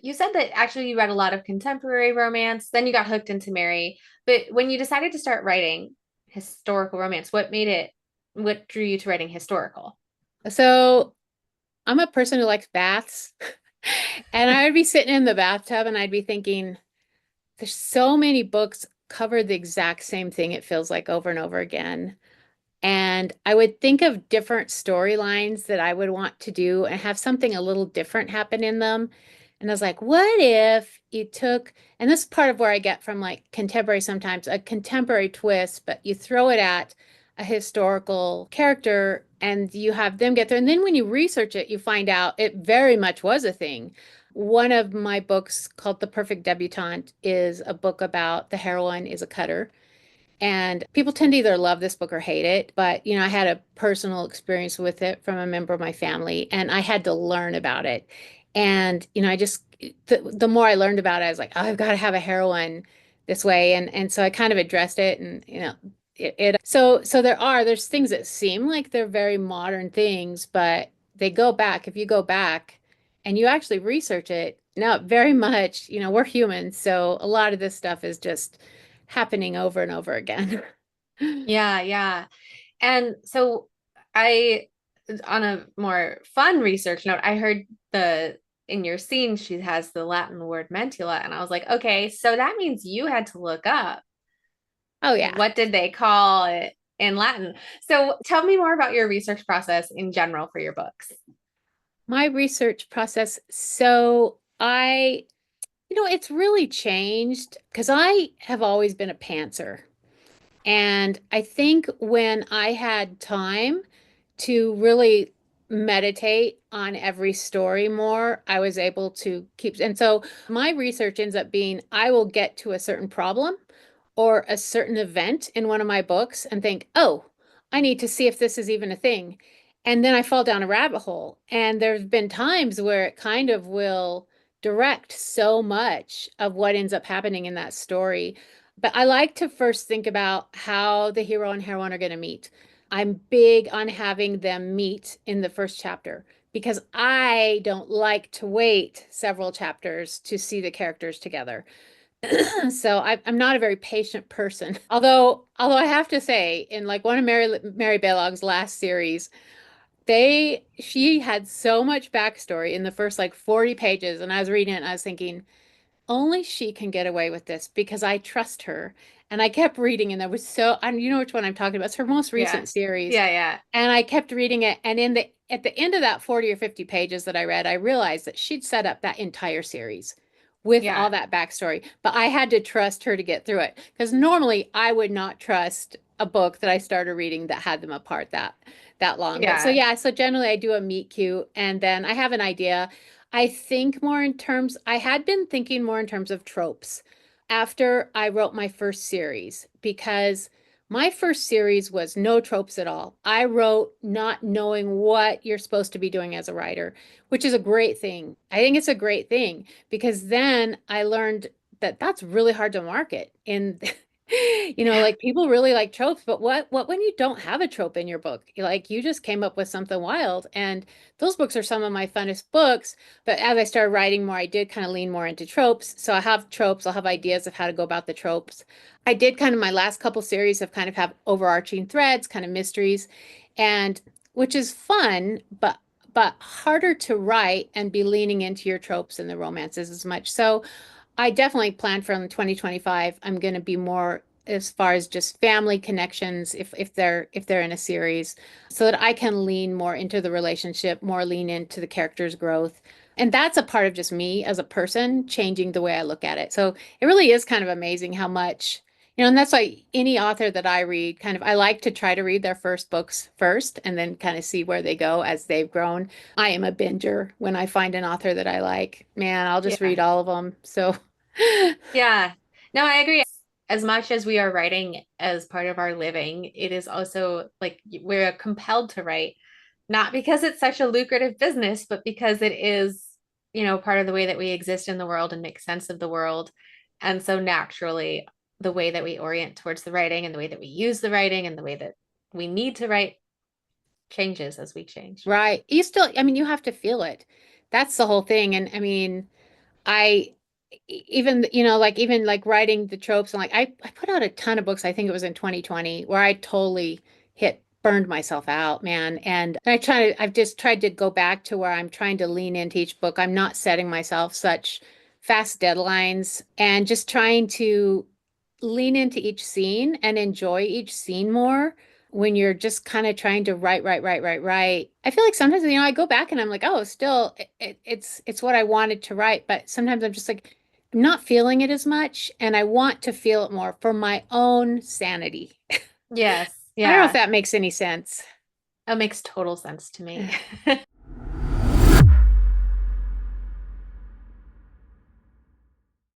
You said that actually you read a lot of contemporary romance, then you got hooked into Mary. But when you decided to start writing historical romance, what drew you to writing historical? So I'm a person who likes baths. And I would be sitting in the bathtub and I'd be thinking, there's so many books cover the exact same thing, it feels like over and over again. And I would think of different storylines that I would want to do and have something a little different happen in them. And I was like, what if you took, and this is part of where I get from like contemporary sometimes, a contemporary twist, but you throw it at a historical character and you have them get there. And then when you research it, you find out it very much was a thing. One of my books called The Perfect Debutante is a book about the heroine is a cutter. And people tend to either love this book or hate it. But, I had a personal experience with it from a member of my family, and I had to learn about it. And, the more I learned about it, I was like, oh, I've got to have a heroine this way. And so I kind of addressed it and, so there's things that seem like they're very modern things, but they go back. If you go back and you actually research it, now very much, we're humans. So a lot of this stuff is just happening over and over again. Yeah, yeah. And so I, on a more fun research note, I heard the in your scene she has the Latin word mentula, and I was like, okay, so that means you had to look up Oh yeah. what did they call it in Latin. So tell me more about your research process in general for your books. My research process. So it's really changed because I have always been a pantser. And I think when I had time to really meditate on every story more, I was able to keep. And so my research ends up being I will get to a certain problem or a certain event in one of my books and think, oh, I need to see if this is even a thing. And then I fall down a rabbit hole. And there's been times where it kind of will direct so much of what ends up happening in that story. But I like to first think about how the hero and heroine are going to meet. I'm big on having them meet in the first chapter because I don't like to wait several chapters to see the characters together. So I'm not a very patient person. Although I have to say, in like one of Mary Balog's last series, she had so much backstory in the first like 40 pages, and I was reading it and I was thinking, only she can get away with this because I trust her. And I kept reading, and and you know which one I'm talking about. It's her most Yeah. recent series. Yeah, yeah. And I kept reading it. And at the end of that 40 or 50 pages that I read, I realized that she'd set up that entire series with all Yeah. that backstory. But I had to trust her to get through it. Because normally I would not trust a book that I started reading that had them apart that long. But so Yeah. yeah, so generally I do a meet cute and then I have an idea. I had been thinking more in terms of tropes after I wrote my first series because my first series was no tropes at all. I wrote not knowing what you're supposed to be doing as a writer, which is a great thing. I think it's a great thing because then I learned that that's really hard to market in Yeah. like people really like tropes, but what when you don't have a trope in your book? Like you just came up with something wild, and those books are some of my funnest books. But as I started writing more, I did kind of lean more into tropes. So I have tropes, I'll have ideas of how to go about the tropes. I did kind of my last couple series have kind of have overarching threads, kind of mysteries, and which is fun, but harder to write and be leaning into your tropes and the romances as much. So I definitely plan from 2025. I'm going to be more as far as just family connections if they're in a series so that I can lean more into the relationship, more lean into the character's growth. And that's a part of just me as a person changing the way I look at it. So it really is kind of amazing how much, and that's why any author that I read, kind of, I like to try to read their first books first and then kind of see where they go as they've grown. I am a binger when I find an author that I like. Man, I'll just Yeah. read all of them. So Yeah. No, I agree. As much as we are writing as part of our living, it is also like we're compelled to write, not because it's such a lucrative business, but because it is, part of the way that we exist in the world and make sense of the world. And so naturally, the way that we orient towards the writing and the way that we use the writing and the way that we need to write changes as we change. right. You still, I mean, you have to feel it. That's the whole thing. And I mean, I even, like even like writing the tropes and like I put out a ton of books. I think it was in 2020 where I totally burned myself out, man. And I've just tried to go back to where I'm trying to lean into each book. I'm not setting myself such fast deadlines and just trying to lean into each scene and enjoy each scene more when you're just kind of trying to write. I feel like sometimes, I go back and I'm like, oh, still, it's what I wanted to write, but sometimes I'm just like, I'm not feeling it as much, and I want to feel it more for my own sanity. Yes. I don't know if Yeah. that makes any sense. That makes total sense to me.